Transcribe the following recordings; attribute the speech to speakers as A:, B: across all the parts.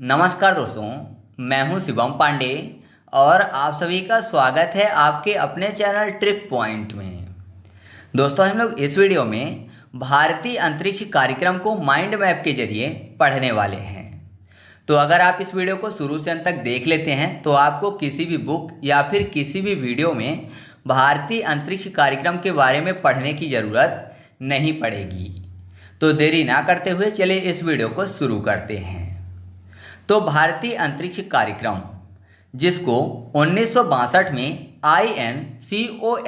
A: नमस्कार दोस्तों, मैं हूं शिवम पांडे और आप सभी का स्वागत है आपके अपने चैनल ट्रिक पॉइंट में। दोस्तों, हम लोग इस वीडियो में भारतीय अंतरिक्ष कार्यक्रम को माइंड मैप के जरिए पढ़ने वाले हैं। तो अगर आप इस वीडियो को शुरू से अंत तक देख लेते हैं तो आपको किसी भी बुक या फिर किसी भी वीडियो में भारतीय अंतरिक्ष कार्यक्रम के बारे में पढ़ने की ज़रूरत नहीं पड़ेगी। तो देरी ना करते हुए चलिए इस वीडियो को शुरू करते हैं। तो भारतीय अंतरिक्ष कार्यक्रम, जिसको 1962 में INCOSPAR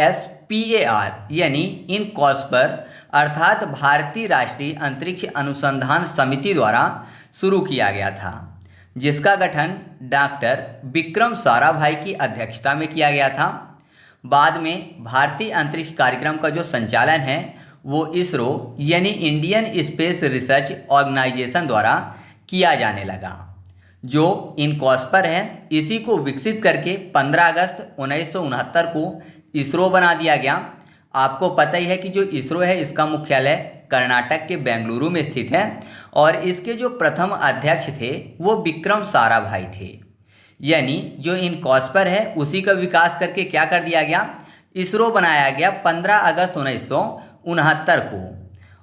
A: यानी इनकॉस्पर अर्थात भारतीय राष्ट्रीय अंतरिक्ष अनुसंधान समिति द्वारा शुरू किया गया था, जिसका गठन डॉक्टर विक्रम साराभाई की अध्यक्षता में किया गया था। बाद में भारतीय अंतरिक्ष कार्यक्रम का जो संचालन है वो इसरो यानी इंडियन स्पेस रिसर्च ऑर्गेनाइजेशन द्वारा किया जाने लगा। जो इनकॉस्पर है इसी को विकसित करके 15 अगस्त 1969 को इसरो बना दिया गया। आपको पता ही है कि जो इसरो है इसका मुख्यालय कर्नाटक के बेंगलुरु में स्थित है और इसके जो प्रथम अध्यक्ष थे वो विक्रम साराभाई थे। यानी जो इनकॉस्पर है उसी का विकास करके क्या कर दिया गया, इसरो बनाया गया 15 अगस्त 1969 को।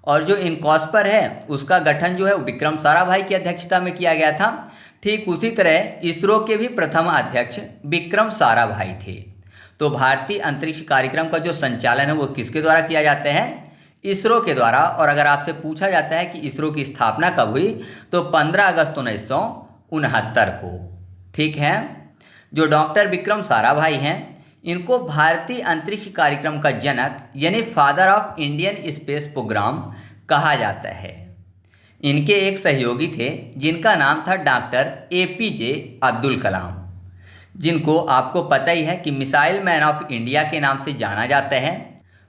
A: और जो इनकॉस्पर है उसका गठन जो है विक्रम साराभाई की अध्यक्षता में किया गया था। ठीक उसी तरह इसरो के भी प्रथम अध्यक्ष विक्रम साराभाई थे। तो भारतीय अंतरिक्ष कार्यक्रम का जो संचालन है वो किसके द्वारा किया जाता है, इसरो के द्वारा। और अगर आपसे पूछा जाता है कि इसरो की स्थापना कब हुई तो 15 अगस्त 1969 को। ठीक है। जो डॉक्टर विक्रम साराभाई हैं इनको भारतीय अंतरिक्ष कार्यक्रम का जनक यानी father of Indian space programme कहा जाता है। इनके एक सहयोगी थे जिनका नाम था डॉक्टर APJ अब्दुल कलाम, जिनको आपको पता ही है कि मिसाइल मैन ऑफ इंडिया के नाम से जाना जाता है।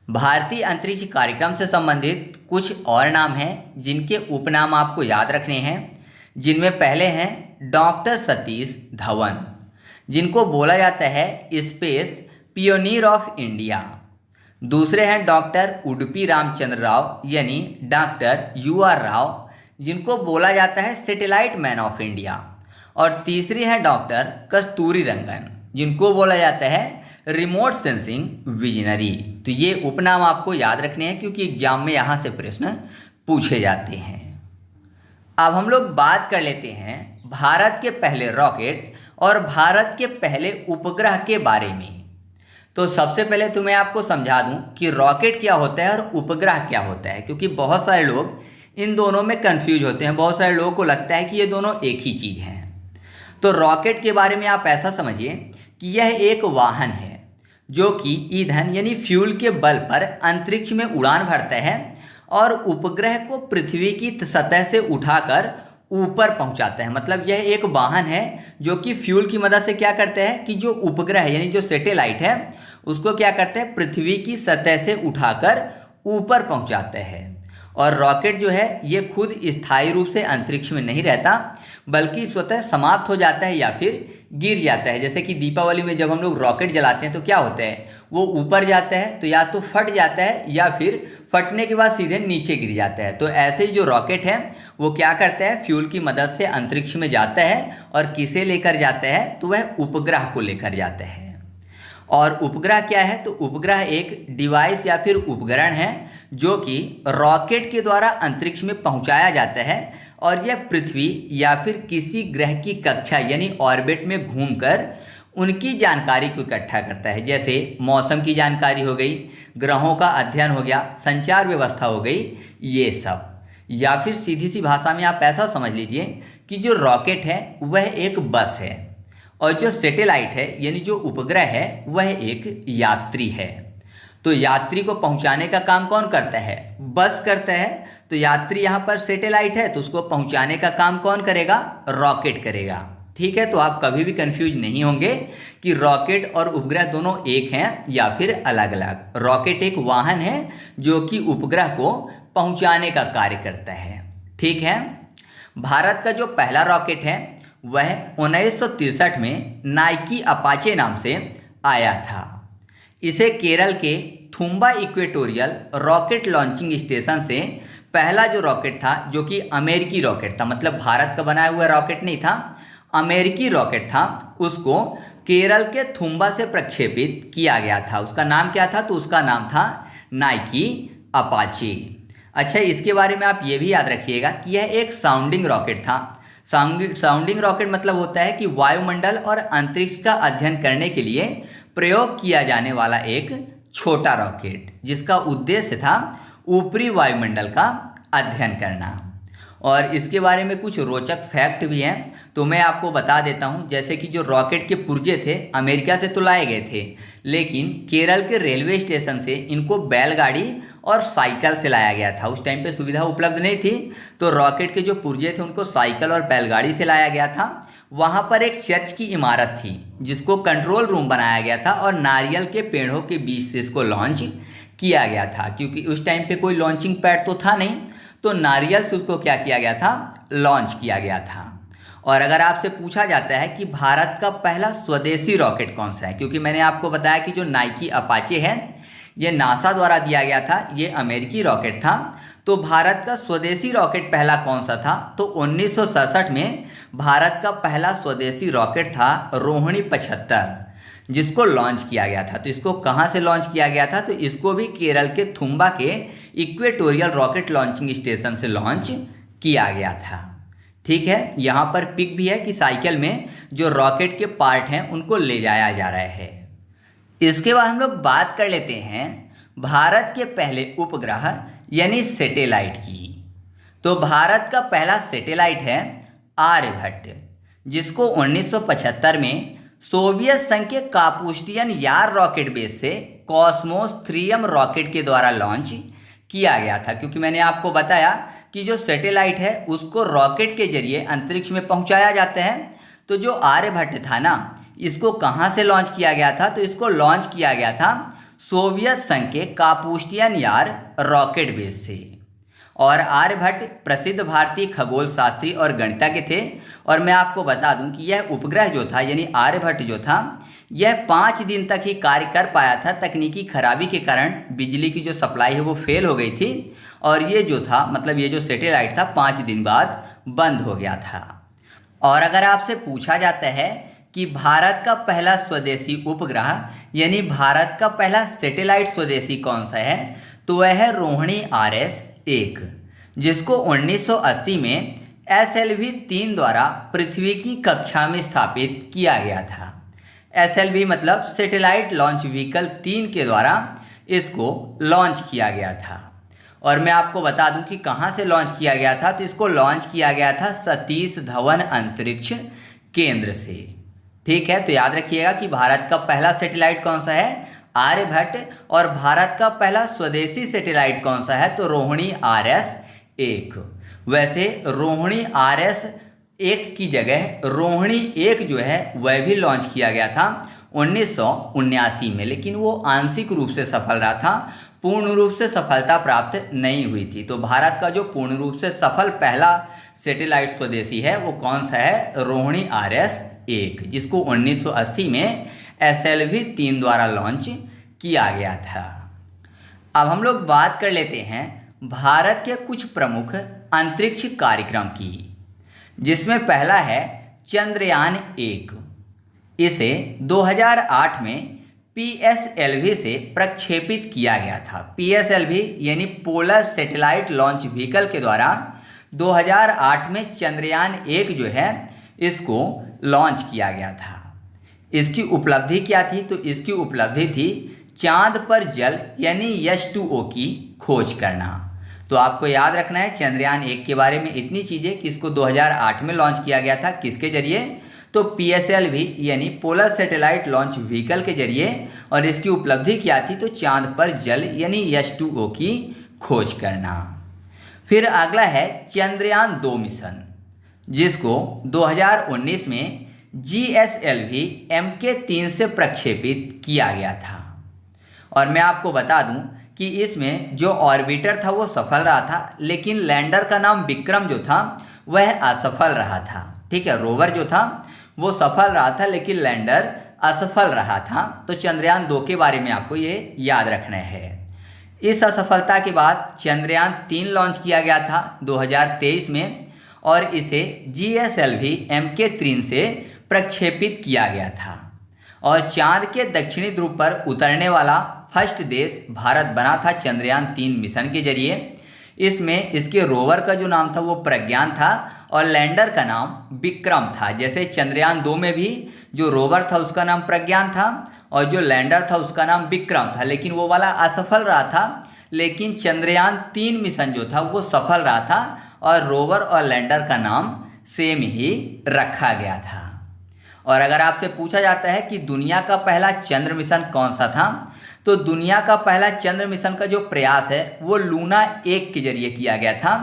A: भारतीय अंतरिक्ष कार्यक्रम से संबंधित कुछ और नाम हैं जिनके उपनाम आपको याद रखने हैं, जिनमें पहले हैं डॉक्टर सतीश धवन, जिनको बोला जाता है स्पेस पियोनियर ऑफ इंडिया। दूसरे हैं डॉक्टर उडुपी रामचंद्र राव यानी डॉक्टर UR राव, जिनको बोला जाता है सैटेलाइट मैन ऑफ इंडिया। और तीसरी है डॉक्टर कस्तूरी रंगन, जिनको बोला जाता है रिमोट सेंसिंग विजनरी। तो ये उपनाम आपको याद रखने हैं क्योंकि एग्जाम में यहाँ से प्रश्न पूछे जाते हैं। अब हम लोग बात कर लेते हैं भारत के पहले रॉकेट और भारत के पहले उपग्रह के बारे में। तो सबसे पहले तो मैं आपको समझा दूं कि रॉकेट क्या होता है और उपग्रह क्या होता है, क्योंकि बहुत सारे लोग इन दोनों में कंफ्यूज होते हैं। बहुत सारे लोगों को लगता है कि ये दोनों एक ही चीज़ हैं। तो रॉकेट के बारे में आप ऐसा समझिए कि यह एक वाहन है जो कि ईंधन यानी फ्यूल के बल पर अंतरिक्ष में उड़ान भरता है और उपग्रह को पृथ्वी की सतह से उठाकर ऊपर पहुंचाता है। मतलब यह एक वाहन है जो कि फ्यूल की मदद से क्या करता है कि जो उपग्रह यानी जो सैटेलाइट है उसको क्या करता है, पृथ्वी की सतह से उठाकर ऊपर पहुंचाता है। और रॉकेट जो है ये खुद स्थायी रूप से अंतरिक्ष में नहीं रहता बल्कि स्वतः समाप्त हो जाता है या फिर गिर जाता है। जैसे कि दीपावली में जब हम लोग रॉकेट जलाते हैं तो क्या होता है, वो ऊपर जाता है तो या तो फट जाता है या फिर फटने के बाद सीधे नीचे गिर जाता है। तो ऐसे ही जो रॉकेट है वो क्या करता है, फ्यूल की मदद से अंतरिक्ष में जाता है और किसे लेकर जाता है, तो वह उपग्रह को लेकर जाता है। और उपग्रह क्या है, तो उपग्रह एक डिवाइस या फिर उपकरण है जो कि रॉकेट के द्वारा अंतरिक्ष में पहुंचाया जाता है और यह पृथ्वी या फिर किसी ग्रह की कक्षा यानी ऑर्बिट में घूमकर उनकी जानकारी को इकट्ठा करता है। जैसे मौसम की जानकारी हो गई, ग्रहों का अध्ययन हो गया, संचार व्यवस्था हो गई, ये सब। या फिर सीधी सी भाषा में आप ऐसा समझ लीजिए कि जो रॉकेट है वह एक बस है और जो सैटेलाइट है यानी जो उपग्रह है वह एक यात्री है। तो यात्री को पहुंचाने का काम कौन करता है, बस करता है। तो यात्री यहाँ पर सैटेलाइट है तो उसको पहुंचाने का काम कौन करेगा, रॉकेट करेगा। ठीक है। तो आप कभी भी कंफ्यूज नहीं होंगे कि रॉकेट और उपग्रह दोनों एक हैं या फिर अलग अलग। रॉकेट एक वाहन है जो कि उपग्रह को पहुंचाने का कार्य करता है। ठीक है। भारत का जो पहला रॉकेट है वह 1963 में नाइकी अपाचे नाम से आया था। इसे केरल के Thumba equatorial rocket launching station से पहला जो रॉकेट था जो कि अमेरिकी रॉकेट था, मतलब भारत का बनाया हुआ रॉकेट नहीं था, अमेरिकी रॉकेट था, उसको केरल के थुम्बा से प्रक्षेपित किया गया था। उसका नाम क्या था? तो उसका नाम था नाइकी अपाचे। अच्छा, इसके बारे में आप ये भी याद रखिएगा कि यह एक साउंडिंग रॉकेट था। साउंडिंग रॉकेट मतलब होता है कि वायुमंडल और अंतरिक्ष का अध्ययन करने के लिए प्रयोग किया जाने वाला एक छोटा रॉकेट, जिसका उद्देश्य था ऊपरी वायुमंडल का अध्ययन करना। और इसके बारे में कुछ रोचक फैक्ट भी हैं, तो मैं आपको बता देता हूं। जैसे कि जो रॉकेट के पुर्जे थे अमेरिका से तो लाए गए थे, लेकिन केरल के रेलवे स्टेशन से इनको बैलगाड़ी और साइकिल से लाया गया था। उस टाइम पे सुविधा उपलब्ध नहीं थी, तो रॉकेट के जो पुर्जे थे उनको साइकिल और बैलगाड़ी से लाया गया था। वहाँ पर एक चर्च की इमारत थी जिसको कंट्रोल रूम बनाया गया था, और नारियल के पेड़ों के बीच से इसको लॉन्च किया गया था, क्योंकि उस टाइम पे कोई लॉन्चिंग पैड तो था नहीं, तो नारियल से उसको क्या किया गया था? लॉन्च किया गया था। और अगर आपसे पूछा जाता है कि भारत का पहला स्वदेशी रॉकेट कौन सा है, क्योंकि मैंने आपको बताया कि जो नाइकी अपाचे है ये नासा द्वारा दिया गया था, ये अमेरिकी रॉकेट था, तो भारत का स्वदेशी रॉकेट पहला कौन सा था? तो 1967 में भारत का पहला स्वदेशी रॉकेट था रोहिणी 75, जिसको लॉन्च किया गया था। तो इसको कहाँ से लॉन्च किया गया था? तो इसको भी केरल के थुम्बा के इक्वेटोरियल रॉकेट लॉन्चिंग स्टेशन से लॉन्च किया गया था। ठीक है, यहाँ पर पिक भी है कि साइकिल में जो रॉकेट के पार्ट हैं उनको ले जाया जा रहा है। इसके बाद हम लोग बात कर लेते हैं भारत के पहले उपग्रह यानी सैटेलाइट की। तो भारत का पहला सैटेलाइट है आर्यभट्ट, जिसको 1975 में सोवियत संघ के कापुस्टियन यार रॉकेट बेस से कॉस्मोस 3M रॉकेट के द्वारा लॉन्च किया गया था। क्योंकि मैंने आपको बताया कि जो सैटेलाइट है उसको रॉकेट के जरिए अंतरिक्ष में पहुंचाया जाता है, तो जो आर्यभट्ट था ना, इसको कहाँ से लॉन्च किया गया था? तो इसको लॉन्च किया गया था सोवियत संघ के कापुस्टियन यार रॉकेट बेस से। और आर्यभट्ट प्रसिद्ध भारतीय खगोल शास्त्री और गणितज्ञ थे। और मैं आपको बता दूं कि यह उपग्रह जो था यानी आर्यभट्ट जो था, यह 5 दिन तक ही कार्य कर पाया था। तकनीकी खराबी के कारण बिजली की जो सप्लाई है वो फेल हो गई थी, और ये जो था मतलब ये जो सैटेलाइट था 5 दिन बाद बंद हो गया था। और अगर आपसे पूछा जाता है कि भारत का पहला स्वदेशी उपग्रह यानी भारत का पहला सैटेलाइट स्वदेशी कौन सा है, तो वह है रोहिणी RS-1, जिसको 1980 में SLV-3 द्वारा पृथ्वी की कक्षा में स्थापित किया गया था। SLV मतलब सैटेलाइट लॉन्च व्हीकल 3 के द्वारा इसको लॉन्च किया गया था। और मैं आपको बता दूं कि कहाँ से लॉन्च किया गया था, तो इसको लॉन्च किया गया था सतीश धवन अंतरिक्ष केंद्र से। ठीक है, तो याद रखिएगा कि भारत का पहला सैटेलाइट कौन सा है? आर्यभट्ट। और भारत का पहला स्वदेशी सैटेलाइट कौन सा है? तो रोहिणी RS-1। वैसे रोहिणी RS-1 की जगह रोहिणी 1 जो है वह भी लॉन्च किया गया था 1979 में, लेकिन वो आंशिक रूप से सफल रहा था, पूर्ण रूप से सफलता प्राप्त नहीं हुई थी। तो भारत का जो पूर्ण रूप से सफल पहला सैटेलाइट स्वदेशी है वो कौन सा है? रोहिणी RS-1, जिसको 1980 में SLV-3 द्वारा लॉन्च किया गया था। अब हम लोग बात कर लेते हैं भारत के कुछ प्रमुख अंतरिक्ष कार्यक्रम की, जिसमें पहला है चंद्रयान 1। इसे 2008 में PSLV से प्रक्षेपित किया गया था। PSLV यानी पोलर सैटेलाइट लॉन्च व्हीकल के द्वारा 2008 में चंद्रयान 1 जो है इसको लॉन्च किया गया था। इसकी उपलब्धि क्या थी? तो इसकी उपलब्धि थी चांद पर जल यानी H2O की खोज करना। तो आपको याद रखना है चंद्रयान 1 के बारे में इतनी चीज़ें कि इसको 2008 में लॉन्च किया गया था। किसके जरिए? तो PSLV यानी पोलर सैटेलाइट लॉन्च व्हीकल के जरिए। और इसकी उपलब्धि क्या थी? तो चांद पर जल यानी H2O की खोज करना। फिर अगला है चंद्रयान 2 मिशन, जिसको 2019 में GSLV MK-3 से प्रक्षेपित किया गया था। और मैं आपको बता दूं कि इसमें जो ऑर्बिटर था वो सफल रहा था, लेकिन लैंडर का नाम विक्रम जो था वह असफल रहा था। ठीक है, रोवर जो था वो सफल रहा था लेकिन लैंडर असफल रहा था। तो चंद्रयान 2 के बारे में आपको ये याद रखना है। इस असफलता के बाद चंद्रयान 3 लॉन्च किया गया था 2023 में और इसे GSLV Mk3 से प्रक्षेपित किया गया था और चांद के दक्षिणी ध्रुव पर उतरने वाला फर्स्ट देश भारत बना था चंद्रयान 3 मिशन के जरिए। इसमें इसके रोवर का जो नाम था वो प्रज्ञान था और लैंडर का नाम विक्रम था। जैसे चंद्रयान 2 में भी जो रोवर था उसका नाम प्रज्ञान था और जो लैंडर था उसका नाम विक्रम था, लेकिन वो वाला असफल रहा था। लेकिन चंद्रयान 3 मिशन जो था वो सफल रहा था और रोवर और लैंडर का नाम सेम ही रखा गया था। और अगर आपसे पूछा जाता है कि दुनिया का पहला चंद्र मिशन कौन सा था, तो दुनिया का पहला चंद्र मिशन का जो प्रयास है वो लूना 1 के जरिए किया गया था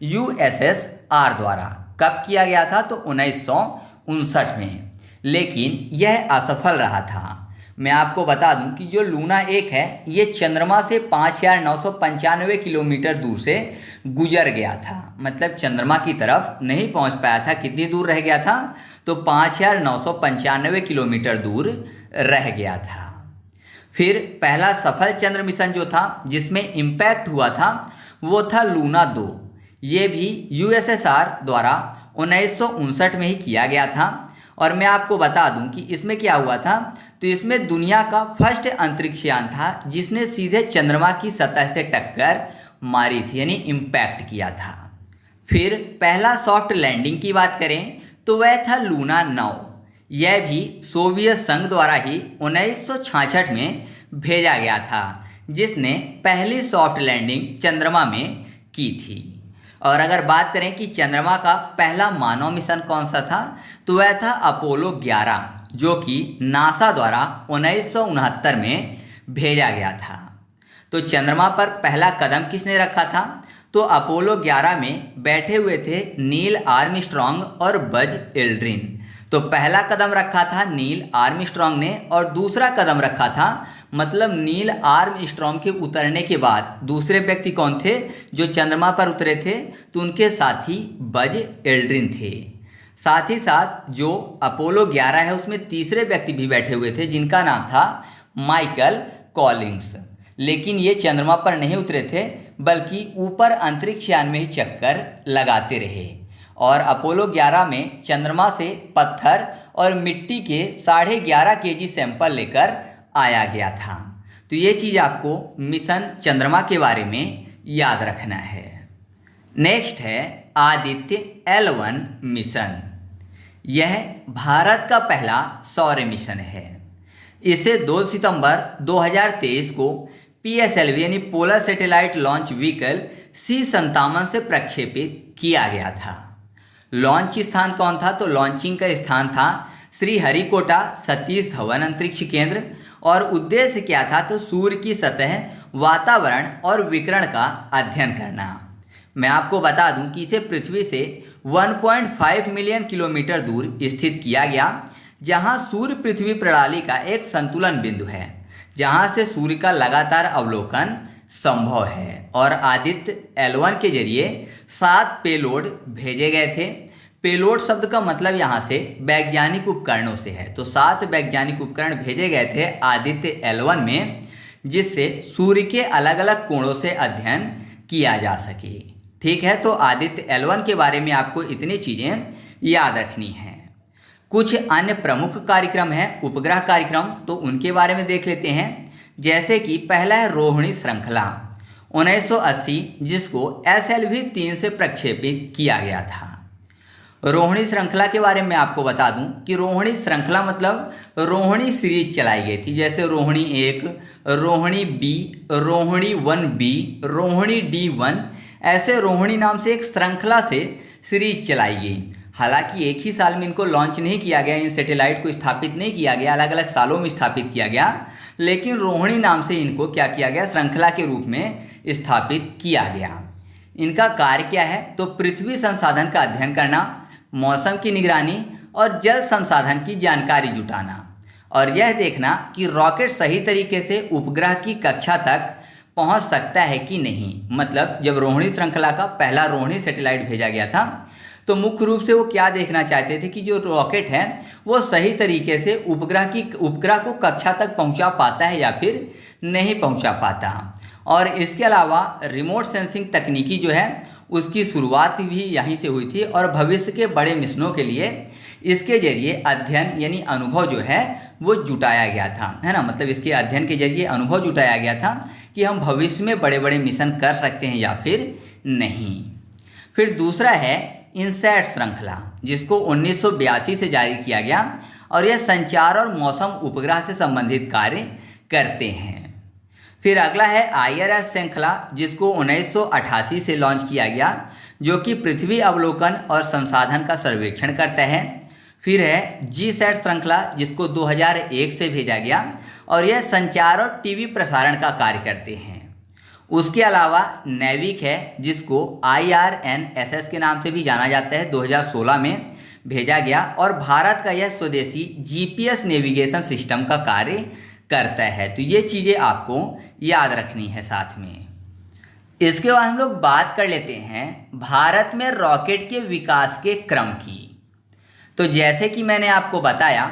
A: USSR द्वारा। कब किया गया था? तो 1959 में, लेकिन यह असफल रहा था। मैं आपको बता दूं कि जो लूना 1 है ये चंद्रमा से 5,995 किलोमीटर दूर से गुजर गया था, मतलब चंद्रमा की तरफ नहीं पहुंच पाया था। कितनी दूर रह गया था? तो 5,995 किलोमीटर दूर रह गया था। फिर पहला सफल चंद्र मिशन जो था जिसमें इम्पैक्ट हुआ था वो था लूना 2। ये भी USSR द्वारा 1959 में ही किया गया था। और मैं आपको बता दूं कि इसमें क्या हुआ था, तो इसमें दुनिया का फर्स्ट अंतरिक्ष यान था जिसने सीधे चंद्रमा की सतह से टक्कर मारी थी, यानी इम्पैक्ट किया था। फिर पहला सॉफ्ट लैंडिंग की बात करें तो वह था लूना 9। यह भी सोवियत संघ द्वारा ही 1966 में भेजा गया था, जिसने पहली सॉफ्ट लैंडिंग चंद्रमा में की थी। और अगर बात करें कि चंद्रमा का पहला मानव मिशन कौन सा था, तो वह था अपोलो 11, जो कि नासा द्वारा 1969 में भेजा गया था। तो चंद्रमा पर पहला कदम किसने रखा था? तो अपोलो 11 में बैठे हुए थे नील आर्मस्ट्रॉन्ग और बज एल्ड्रिन। तो पहला कदम रखा था नील आर्मस्ट्रॉन्ग ने और दूसरा कदम रखा था, मतलब नील आर्मस्ट्रॉन्ग के उतरने के बाद दूसरे व्यक्ति कौन थे जो चंद्रमा पर उतरे थे? तो उनके साथी बज एल्ड्रिन थे। साथ ही साथ जो अपोलो 11 है उसमें तीसरे व्यक्ति भी बैठे हुए थे जिनका नाम था माइकल कॉलिंग्स। लेकिन ये चंद्रमा पर नहीं उतरे थे बल्कि ऊपर अंतरिक्ष यान में ही चक्कर लगाते रहे। और अपोलो 11 में चंद्रमा से पत्थर और मिट्टी के 11.5 kg सैंपल लेकर आया गया था। तो ये चीज़ आपको मिशन चंद्रमा के बारे में याद रखना है। नेक्स्ट है आदित्य L1 मिशन। यह भारत का पहला सौर मिशन है। इसे 2 सितंबर 2023 को PSLV यानी polar satellite launch vehicle C57 से प्रक्षेपित किया गया था। लॉन्च स्थान कौन था? तो लॉन्चिंग का स्थान था श्रीहरिकोटा सतीश धवन अंतरिक्ष केंद्र। और उद्देश्य क्या था? तो सूर्य की सतह, वातावरण और विकिरण का अध्ययन करना। मैं आपको बता दूं कि इसे पृथ्वी से 1.5 मिलियन किलोमीटर दूर स्थित किया गया, जहां सूर्य पृथ्वी प्रणाली का एक संतुलन बिंदु है, जहां से सूर्य का लगातार अवलोकन संभव है। और आदित्य L1 के जरिए 7 पेलोड भेजे गए थे। पेलोड शब्द का मतलब यहाँ से वैज्ञानिक उपकरणों से है। तो 7 वैज्ञानिक उपकरण भेजे गए थे आदित्य L1 में, जिससे सूर्य के अलग अलग कोणों से अध्ययन किया जा सके। ठीक है, तो आदित्य L1 के बारे में आपको इतनी चीज़ें याद रखनी हैं। कुछ अन्य प्रमुख कार्यक्रम हैं, उपग्रह कार्यक्रम, तो उनके बारे में देख लेते हैं। जैसे कि पहला है रोहिणी श्रृंखला 1980, जिसको SLV-3 से प्रक्षेपित किया गया था। रोहिणी श्रृंखला के बारे में आपको बता दूं कि रोहिणी श्रृंखला मतलब रोहिणी सीरीज चलाई गई थी। जैसे Rohini 1, Rohini B, Rohini 1B, Rohini D1, ऐसे रोहिणी नाम से एक श्रृंखला से सीरीज चलाई गई। हालांकि एक ही साल में इनको लॉन्च नहीं किया गया, इन सैटेलाइट को स्थापित नहीं किया गया, अलग अलग सालों में स्थापित किया गया, लेकिन रोहिणी नाम से इनको क्या किया गया? श्रृंखला के रूप में स्थापित किया गया। इनका कार्य क्या है? तो पृथ्वी संसाधन का अध्ययन करना, मौसम की निगरानी और जल संसाधन की जानकारी जुटाना, और यह देखना कि रॉकेट सही तरीके से उपग्रह की कक्षा तक पहुंच सकता है कि नहीं। मतलब जब रोहिणी श्रृंखला का पहला रोहिणी सैटेलाइट भेजा गया था तो मुख्य रूप से वो क्या देखना चाहते थे कि जो रॉकेट है वो सही तरीके से उपग्रह को कक्षा तक पहुंचा पाता है या फिर नहीं पहुंचा पाता। और इसके अलावा रिमोट सेंसिंग तकनीकी जो है उसकी शुरुआत भी यहीं से हुई थी और भविष्य के बड़े मिशनों के लिए इसके जरिए अध्ययन यानी अनुभव जो है वो जुटाया गया था, है ना। मतलब इसके अध्ययन के जरिए अनुभव जुटाया गया था कि हम भविष्य में बड़े बड़े मिशन कर सकते हैं या फिर नहीं। फिर दूसरा है इनसैट श्रृंखला, जिसको 1982 से जारी किया गया और यह संचार और मौसम उपग्रह से संबंधित कार्य करते हैं। फिर अगला है IRS श्रृंखला, जिसको 1988 से लॉन्च किया गया, जो कि पृथ्वी अवलोकन और संसाधन का सर्वेक्षण करता है। फिर है GSAT श्रृंखला, जिसको 2001 से भेजा गया और यह संचार और टीवी प्रसारण का कार्य करते हैं। उसके अलावा नेविक है, जिसको IRNSS के नाम से भी जाना जाता है, 2016 में भेजा गया और भारत का यह स्वदेशी GPS नेविगेशन सिस्टम का कार्य करता है। तो ये चीज़ें आपको याद रखनी है साथ में। इसके बाद हम लोग बात कर लेते हैं भारत में रॉकेट के विकास के क्रम की। तो जैसे कि मैंने आपको बताया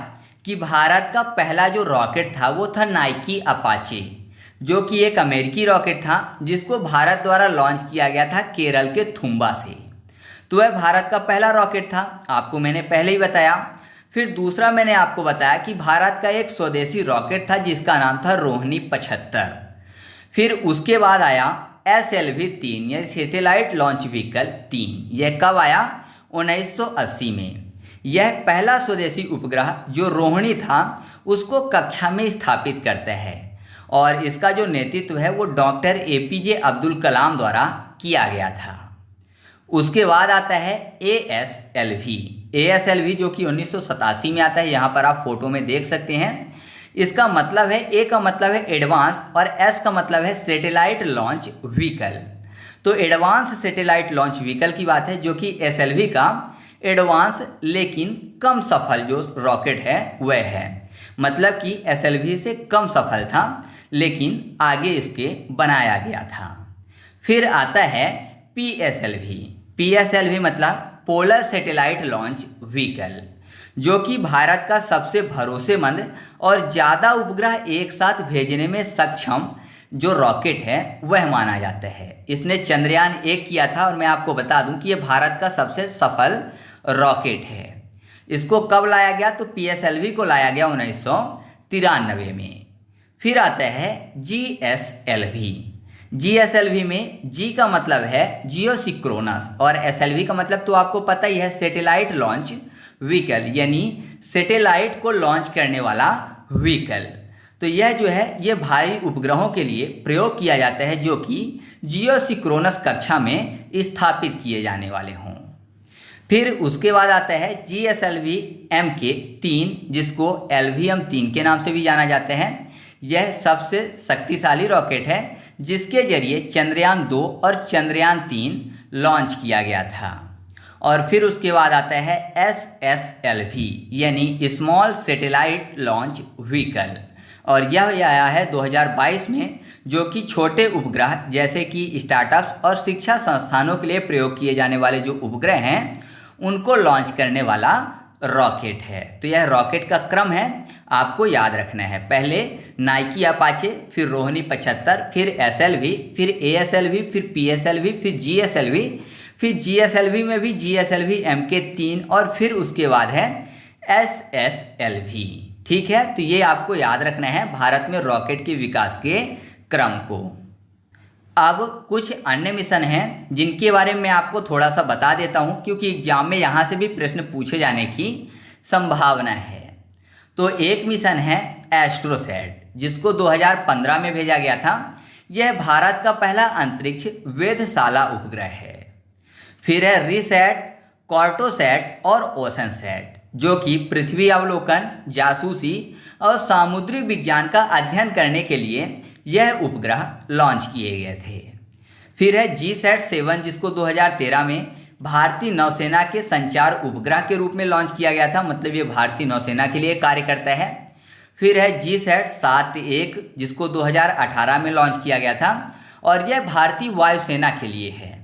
A: कि भारत का पहला जो रॉकेट था वो था नाइकी अपाचे, जो कि एक अमेरिकी रॉकेट था जिसको भारत द्वारा लॉन्च किया गया था केरल के थुम्बा से। तो वह भारत का पहला रॉकेट था, आपको मैंने पहले ही बताया। फिर दूसरा मैंने आपको बताया कि भारत का एक स्वदेशी रॉकेट था जिसका नाम था रोहिणी 75। फिर उसके बाद आया SLV-3 या सैटेलाइट लॉन्च व्हीकल 3। यह कब आया? 1980 में। यह पहला स्वदेशी उपग्रह जो रोहिणी था उसको कक्षा में स्थापित करता है और इसका जो नेतृत्व है वो डॉक्टर APJ अब्दुल कलाम द्वारा किया गया था। उसके बाद आता है ASLV जो कि 1987 में आता है। यहाँ पर आप फोटो में देख सकते हैं। इसका मतलब है, A का मतलब है एडवांस और S का मतलब है सैटेलाइट लॉन्च व्हीकल। तो एडवांस सैटेलाइट लॉन्च व्हीकल की बात है, जो कि SLV का एडवांस लेकिन कम सफल जो रॉकेट है वह है। मतलब कि SLV से कम सफल था लेकिन आगे इसके बनाया गया था। फिर आता है PSLV मतलब पोलर सैटेलाइट लॉन्च व्हीकल, जो कि भारत का सबसे भरोसेमंद और ज़्यादा उपग्रह एक साथ भेजने में सक्षम जो रॉकेट है वह माना जाता है। इसने चंद्रयान 1 किया था और मैं आपको बता दूं कि यह भारत का सबसे सफल रॉकेट है। इसको कब लाया गया? तो PSLV को लाया गया 1993 में। फिर आता है GSLV में G का मतलब है जियोसिंक्रोनस और SLV का मतलब तो आपको पता ही है सैटेलाइट लॉन्च व्हीकल, यानी सैटेलाइट को लॉन्च करने वाला व्हीकल। तो यह जो है ये भारी उपग्रहों के लिए प्रयोग किया जाता है जो कि जियोसिंक्रोनस कक्षा में स्थापित किए जाने वाले हों। फिर उसके बाद आता है GSLV Mk-3, जिसको LVM-3 के नाम से भी जाना जाता है। यह सबसे शक्तिशाली रॉकेट है जिसके जरिए चंद्रयान 2 और चंद्रयान 3 लॉन्च किया गया था। और फिर उसके बाद आता है SSLV यानी स्मॉल सैटेलाइट लॉन्च व्हीकल, और यह आया है 2022 में, जो कि छोटे उपग्रह जैसे कि स्टार्टअप्स और शिक्षा संस्थानों के लिए प्रयोग किए जाने वाले जो उपग्रह हैं उनको लॉन्च करने वाला रॉकेट है। तो यह रॉकेट का क्रम है, आपको याद रखना है। पहले नाइकी अपाचे, फिर रोहिणी 75, फिर SLV, फिर ASLV, फिर PSLV, फिर GSLV, फिर GSLV में भी GSLV Mk-3 और फिर उसके बाद है SSLV। ठीक है, तो ये आपको याद रखना है भारत में रॉकेट के विकास के क्रम को। अब कुछ अन्य मिशन हैं जिनके बारे में मैं आपको थोड़ा सा बता देता हूं, क्योंकि एग्जाम में यहाँ से भी प्रश्न पूछे जाने की संभावना है। तो एक मिशन है एस्ट्रोसैट, जिसको 2015 में भेजा गया था। यह भारत का पहला अंतरिक्ष वेधशाला उपग्रह है। फिर है रिसैट, कॉर्टोसैट और ओशनसैट, जो कि पृथ्वी अवलोकन, जासूसी और सामुद्रिक विज्ञान का अध्ययन करने के लिए यह उपग्रह लॉन्च किए गए थे। फिर है GSAT-7, जिसको 2013 में भारतीय नौसेना के संचार उपग्रह के रूप में लॉन्च किया गया था। मतलब ये भारतीय नौसेना के लिए कार्य करता है। फिर है GSAT-7-1, जिसको 2018 में लॉन्च किया गया था और यह भारतीय वायुसेना के लिए है।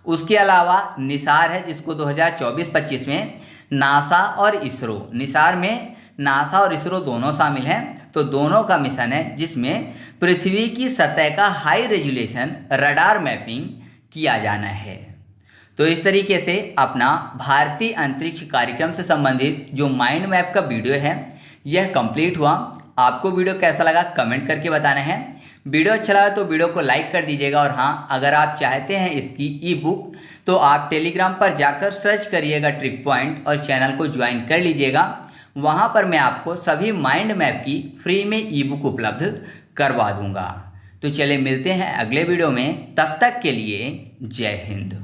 A: उसके अलावा निसार है, जिसको 2024-25 में नासा और इसरो, निसार में नासा और इसरो दोनों शामिल हैं। तो दोनों का मिशन है जिसमें पृथ्वी की सतह का हाई रेजोल्यूशन रडार मैपिंग किया जाना है। तो इस तरीके से अपना भारतीय अंतरिक्ष कार्यक्रम से संबंधित जो माइंड मैप का वीडियो है यह कंप्लीट हुआ। आपको वीडियो कैसा लगा कमेंट करके बताना है। वीडियो अच्छा लगा तो वीडियो को लाइक कर दीजिएगा। और हाँ, अगर आप चाहते हैं इसकी ई बुक तो आप टेलीग्राम पर जाकर सर्च करिएगा ट्रिक पॉइंट और चैनल को ज्वाइन कर लीजिएगा। वहाँ पर मैं आपको सभी माइंड मैप की फ्री में ई बुक उपलब्ध करवा दूंगा। तो चलिए मिलते हैं अगले वीडियो में, तब तक के लिए जय हिंद।